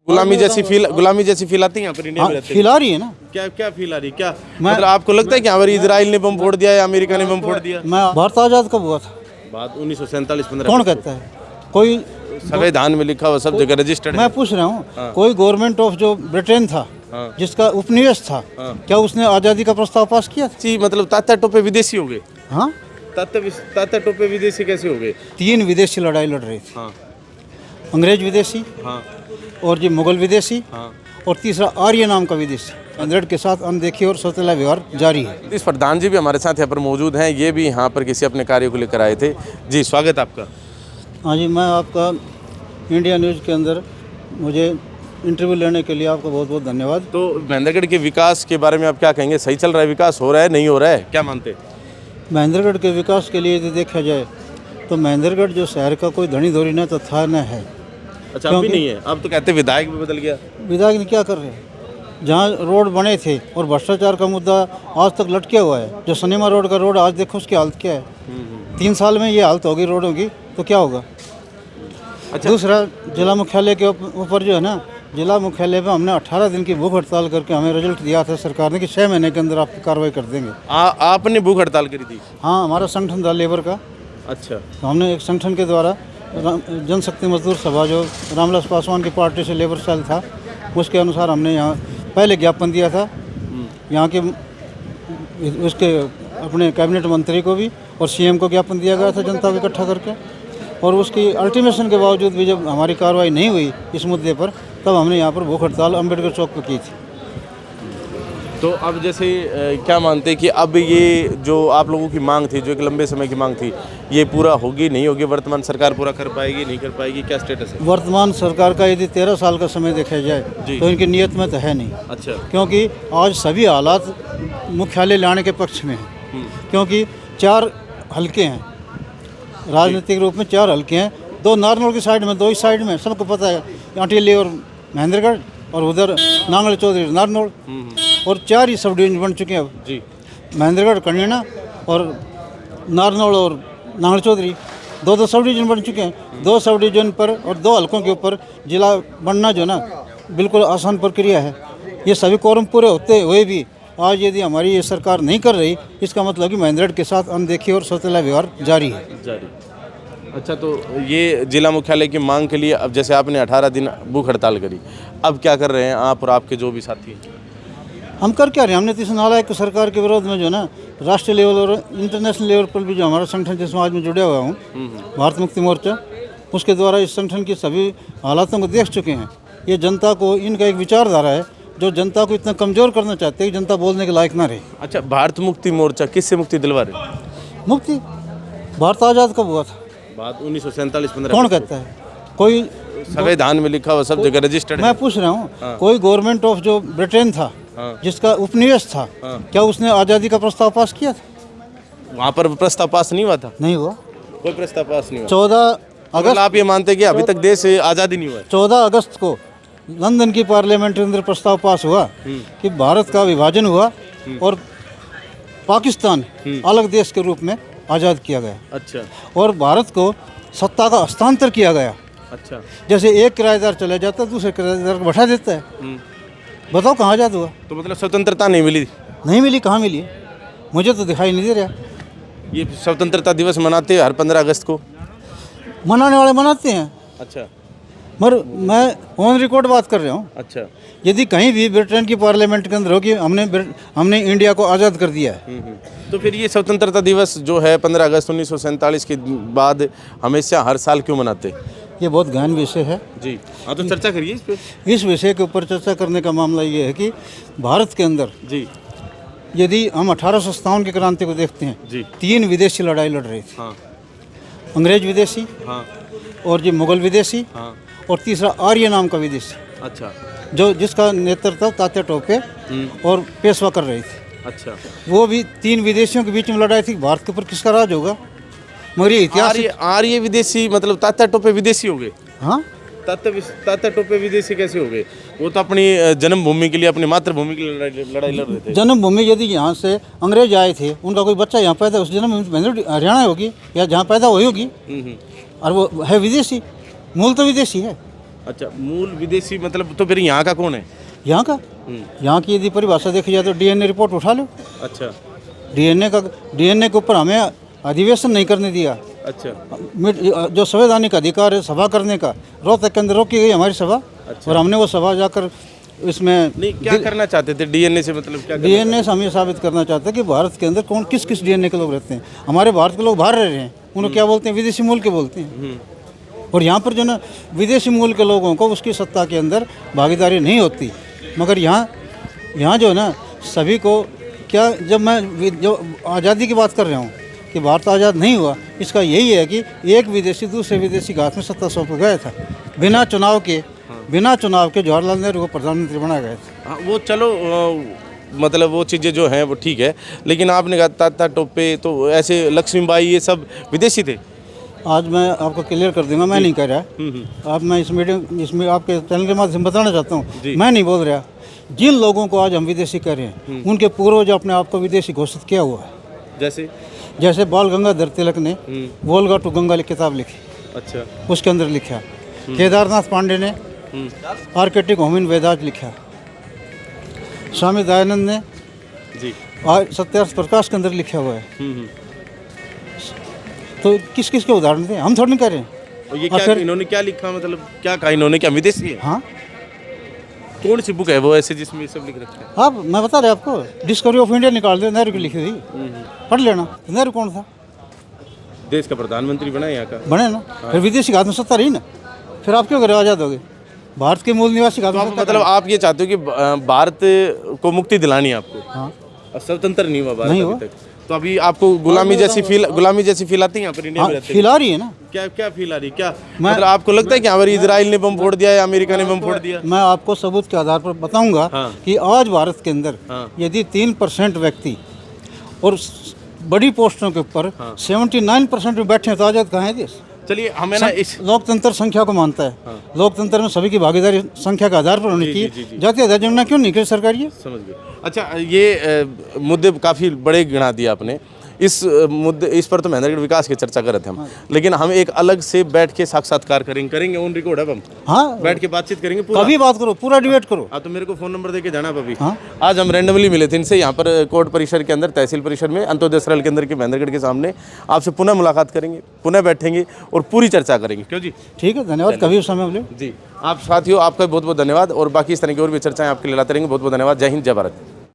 गुलामी जैसी फील आती है यहाँ पर इंडिया में रहते हैं? फील आ रही है ना। क्या क्या फील आ रही है? क्या मतलब आपको लगता है कि अगर इजराइल ने बम फोड़ दिया या अमेरिका ने बम फोड़ दिया? मैं भारत आज़ाद कब हुआ था? बात 1947-15 कौन कहता है? कोई संविधान में लिखा हुआ सब जगह रजिस्टर्ड है। मैं पूछ रहा हूँ, कोई गवर्नमेंट ऑफ जो ब्रिटेन था, जिसका उपनिवेश था, क्या उसने आज़ादी का प्रस्ताव पास किया था? जी, मतलब तात्या टोपे विदेशी हो गए। हाँ, तात्या टोपे विदेशी कैसे हो गए? 3 विदेशी लड़ाई लड़ रहे थे। हाँ अंग्रेज विदेशी, हाँ और जी मुगल विदेशी, हाँ। और तीसरा आर्य नाम का विदेशी। अंग्रेज के साथ अनदेखी और सौतेला व्यवहार जारी है। इस प्रधान जी भी हमारे साथ यहाँ पर मौजूद हैं। ये भी यहाँ पर किसी अपने कार्य को लेकर आए थे। जी, स्वागत आपका। हाँ जी, मैं आपका इंडिया न्यूज़ के अंदर मुझे इंटरव्यू लेने के लिए आपका बहुत बहुत धन्यवाद। तो महेंद्रगढ़ के विकास के बारे में आप क्या कहेंगे? सही चल रहा है विकास? हो रहा है, नहीं हो रहा है? क्या मानते हैं? महेंद्रगढ़ के विकास के लिए यदि देखा जाए तो महेंद्रगढ़ जो शहर का कोई धनी धोरी न तो था न है। अच्छा, अभी नहीं है? अब तो कहते विधायक भी बदल गया। विधायक ने क्या कर रहे हैं? जहाँ रोड बने थे और भ्रष्टाचार का मुद्दा आज तक लटके हुआ है। जो सिनेमा रोड का रोड आज देखो उसकी हालत क्या है। 3 साल में ये हालत होगी रोडों की, तो क्या होगा? अच्छा। दूसरा, जिला मुख्यालय के ऊपर जो है ना, जिला मुख्यालय पे हमने 18 दिन की भूख हड़ताल करके हमें रिजल्ट दिया था सरकार ने कि 6 महीने के अंदर आपकी कार्रवाई कर देंगे। आपने भूख हड़ताल करी थी? हाँ, हमारा संगठन था लेबर का। अच्छा। तो हमने एक संगठन के द्वारा जनशक्ति मजदूर सभा जो रामविलास पासवान की पार्टी से लेबर सेल था, उसके अनुसार हमने यहाँ पहले ज्ञापन दिया था यहाँ के उसके अपने कैबिनेट मंत्री को भी, और सीएम को ज्ञापन दिया गया था जनता को इकट्ठा करके। और उसकी अल्टीमेशन के बावजूद भी जब हमारी कार्रवाई नहीं हुई इस मुद्दे पर, तब हमने यहाँ पर भूख हड़ताल अम्बेडकर चौक पर की थी। तो अब जैसे क्या मानते हैं कि अब ये जो आप लोगों की मांग थी, जो एक लंबे समय की मांग थी, ये पूरा होगी नहीं होगी? वर्तमान सरकार पूरा कर पाएगी, नहीं कर पाएगी? क्या स्टेटस है वर्तमान सरकार का? यदि 13 साल का समय देखा जाए तो इनकी नीयत में तो है नहीं। अच्छा। क्योंकि आज सभी हालात मुख्यालय लाने के पक्ष में हैं। क्योंकि 4 हल्के हैं, राजनीतिक रूप में 4 हल्के हैं। 2 नारनौल की साइड में, 2 इस साइड में, सबको पता है, अटेली और महेंद्रगढ़, और उधर नांगल चौधरी नारनौल, और 4 ही सब डिवीजन बन चुके हैं अब जी। महेंद्रगढ़, कन्याना और नारनौल और नांगल चौधरी 2 सब डिवीजन बन चुके हैं। 2 सब डिवीजन पर और 2 हल्कों के ऊपर जिला बनना जो ना बिल्कुल आसान प्रक्रिया है। ये सभी कोरम पूरे होते हुए भी आज यदि हमारी ये सरकार नहीं कर रही, इसका मतलब कि महेंद्रगढ़ के साथ अनदेखी और सौतेला व्यवहार जारी है। अच्छा, तो ये जिला मुख्यालय की मांग के लिए अब जैसे आपने 18 दिन भूख हड़ताल करी, अब क्या कर रहे हैं आप और आपके जो भी साथी? हम कर क्या रहे हैं? हमने तो इस नालायक सरकार के विरोध में जो ना राष्ट्रीय लेवल और इंटरनेशनल लेवल पर भी जो हमारा संगठन जिस समाज में जुड़ा हुआ हूँ, भारत मुक्ति मोर्चा, उसके द्वारा इस संगठन की सभी हालातों को देख चुके हैं। ये जनता को, इनका एक विचारधारा है जो जनता को इतना कमज़ोर करना चाहते हैं कि जनता बोलने के लायक ना रहे। अच्छा, भारत मुक्ति मोर्चा किससे मुक्ति दिलवा रहे? मुक्ति भारत आज़ाद कब हुआ था? बात 1947-15। कौन कहता है? कोई संविधान में लिखा हुआ सब जगह रजिस्टर्ड है। मैं पूछ रहा हूँ, कोई गवर्नमेंट ऑफ जो ब्रिटेन था, जिसका उपनिवेश था, क्या उसने आज़ादी का प्रस्ताव पास किया था? वहाँ पर प्रस्ताव पास नहीं हुआ था? नहीं हुआ, कोई प्रस्ताव पास नहीं हुआ। 14 अगस्त, आप ये मानते हैं कि अभी तक देश आज़ादी नहीं हुआ है? 14 अगस्त को लंदन की पार्लियामेंट के अंदर प्रस्ताव पास हुआ कि भारत का विभाजन हुआ और पाकिस्तान अलग देश के रूप में आज़ाद किया गया। अच्छा। और भारत को सत्ता का हस्तांतर किया गया। अच्छा। जैसे एक किराएदार चले जाता है, दूसरे किराएदार को बैठा देता है। बताओ कहाँ आज़ाद हुआ? तो मतलब स्वतंत्रता नहीं मिली? नहीं मिली। कहाँ मिली है? मुझे तो दिखाई नहीं दे रहा। ये स्वतंत्रता दिवस मनाते हैं हर 15 अगस्त को। मनाने वाले मनाते हैं। अच्छा। मगर मैं ऑन रिकॉर्ड बात कर रहा हूँ। अच्छा। यदि कहीं भी ब्रिटेन की पार्लियामेंट के अंदर हो कि हमने इंडिया को आज़ाद कर दिया है, तो फिर ये स्वतंत्रता दिवस जो है 15 अगस्त 1947 के बाद हमेशा हर साल क्यों मनाते? ये बहुत गहन विषय है जी। हाँ, तो चर्चा करिए इस पे। इस विषय के ऊपर चर्चा करने का मामला ये है कि भारत के अंदर जी, यदि हम 1857 की क्रांति को देखते हैं जी, 3 विदेशी लड़ाई लड़ रही थी। हाँ। अंग्रेज विदेशी, हाँ, और जी मुगल विदेशी, हाँ, और तीसरा आर्य नाम का विदेशी। अच्छा। जो जिसका नेतृत्व तात्या टोपे और पेशवा कर रही थी। अच्छा। वो भी 3 विदेशियों के बीच में लड़ाई थी। भारत के ऊपर किसका राज होगा? मगर ये इतिहास आर्य विदेशी मतलब तात्या टोपे विदेशी हो गए? हाँ। तात्या टोपे विदेशी कैसे हो गए? वो तो अपनी जन्मभूमि के लिए, अपनी मातृभूमि के लिए लड़ाई लड़ रहे थे। जन्मभूमि यदि यहाँ से अंग्रेज आए थे, उनका कोई बच्चा यहाँ पैदा, उस जन्मभूमि हरियाणा होगी या जहाँ पैदा हुई होगी, और वो है विदेशी, मूल तो विदेशी है। अच्छा, मूल विदेशी मतलब तो फिर यहाँ का कौन है? यहाँ का, यहाँ की यदि परिभाषा देखी जाए तो डीएनए रिपोर्ट उठा लो। अच्छा डीएनए के ऊपर हमें अधिवेशन नहीं करने दिया। अच्छा, जो संवैधानिक अधिकार है सभा करने का, रोहतक के अंदर रोकी गई हमारी सभा। अच्छा। और हमने वो सभा जाकर इसमें नहीं, क्या करना चाहते थे डीएनए से, मतलब क्या डीएनए से हम ये साबित करना चाहते हैं कि भारत के अंदर कौन किस किस डीएनए के लोग रहते हैं। हमारे भारत के लोग बाहर रह रहे हैं, उन्हें क्या बोलते हैं, विदेशी मूल के बोलते हैं। और यहाँ पर जो ना विदेशी मूल के लोगों को उसकी सत्ता के अंदर भागीदारी नहीं होती। मगर यहाँ जो है ना सभी को क्या, जब मैं जो आज़ादी की बात कर रहा हूँ कि भारत आज़ाद नहीं हुआ, इसका यही है कि एक विदेशी दूसरे विदेशी के हाथ में सत्ता सौंप गया था बिना चुनाव के जवाहरलाल नेहरू को प्रधानमंत्री बनाया गया था। हाँ, वो चलो मतलब वो चीज़ें जो हैं वो ठीक है, लेकिन आपने कहा तात्या टोपे तो ऐसे लक्ष्मीबाई ये सब विदेशी थे। आज मैं आपको क्लियर कर दूंगा, मैं नहीं कह रहा। अब मैं इसमें आपके चैनल के माध्यम से बताना चाहता हूँ, मैं नहीं बोल रहा। जिन लोगों को आज हम विदेशी कह रहे हैं उनके पूर्वज अपने आप को विदेशी घोषित किया हुआ है। जैसे बाल गंगाधर तिलक ने वोल्गा टू गंगा किताब लिखी। अच्छा, उसके अंदर लिखा। केदारनाथ पांडे ने आर्किटिक होमिन वेदाज लिखा। स्वामी दयानंद ने जी सत्यार्थ प्रकाश के अंदर लिखा हुआ है। तो किस किस के उदाहरण थे, हम थोड़ी नहीं कह रहे हैं। और ये क्या इन्होंने क्या लिखा, मतलब क्या कहा इन्होंने, क्या विदेशी है? हाँ, कौन सी बुक है वो ऐसे जिसमें ये सब लिख रखा है? आप मैं बता रहे आपको, डिस्कवरी ऑफ इंडिया निकाल दो, नेहरू की लिखी थी, पढ़ लेना। नेहरू कौन था? देश का प्रधानमंत्री बना यहाँ का, बने ना। फिर विदेशी का हाथ में सत्ता रही ना, फिर आप क्यों करें आज़ाद हो गए? भारत के मूल निवासी का मतलब आप ये चाहते हो कि भारत को मुक्ति दिलानी है आपको? हाँ, स्वतंत्र नहीं हुआ भारत नहीं अभी तक, तो अभी आपको गुलामी जैसी फील आती है यहाँ पर इंडिया में रहते हैं? फील आ रही है ना। क्या फील आ रही है? क्या मतलब आपको लगता है कि हमारे इजराइल ने बम फोड़ दिया या अमेरिका ने बम फोड़ दिया? मैं आपको सबूत के आधार पर बताऊंगा कि आज भारत के अंदर यदि 3% व्यक्ति और बड़ी पोस्टों के ऊपर 79% में बैठे हैं तो आजाद कहाँ है देश? चलिए, हमें ना इस लोकतंत्र संख्या को मानता है। लोकतंत्र में सभी की भागीदारी संख्या के आधार पर होनी चाहिए। जातीय आधार जनगणना क्यों नहीं करी सरकार? ये समझ गए। अच्छा, ये मुद्दे काफ़ी बड़े गिना दिए आपने। इस पर तो महेंद्रगढ़ विकास की चर्चा कर रहे थे हम, लेकिन हम एक अलग से बैठ के साक्षात्कार करेंगे ऑन रिकॉर्ड। अब हम बैठ के बातचीत करेंगे, कभी बात करो, पूरा डिबेट करो। तो मेरे को फ़ोन नंबर देके जाना अभी। आज हम रैंडमली मिले थे इनसे यहाँ पर कोर्ट परिसर के अंदर, तहसील परिसर में, अंत्योदय सरल के अंदर के महेंद्रगढ़ के सामने। आपसे पुनः मुलाकात करेंगे, पुनः बैठेंगे और पूरी चर्चा करेंगे। क्यों जी? ठीक है, धन्यवाद। कभी समय मिले जी। आप साथियों, आपका बहुत बहुत धन्यवाद, और बाकी इस तरह की और भी चर्चाएं आपके लिए लाते रहेंगे। बहुत बहुत धन्यवाद। जय हिंद, जय भारत।